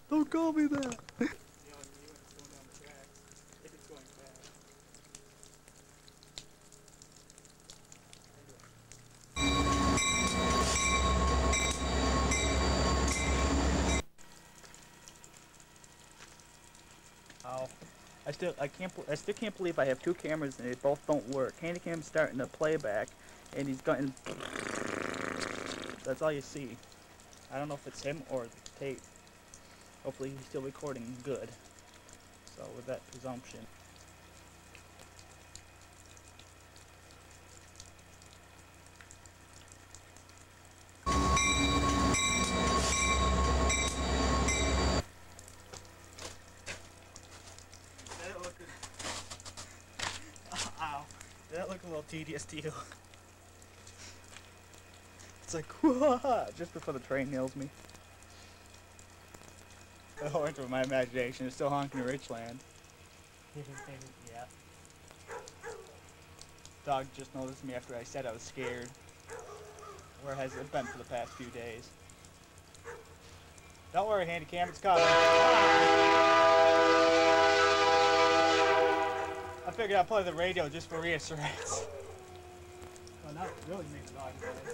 Don't call me that. You know, when it's going down the track, if it's going fast. Oh, I still can't believe I have two cameras and they both don't work. Handycam's starting to playback, and he's gotten. That's all you see. I don't know if it's him or the tape. Hopefully he's still recording good. So with that presumption. Did it look ow. Did that look a little tedious to you? It's like, just before the train nails me. The horns of my imagination is still honking in Richland. Yeah. Dog just noticed me after I said I was scared. Where has it been for the past few days? Don't worry, Handycam, it's coming. I figured I'd play the radio just for reassurance. Well, not really make the dog play.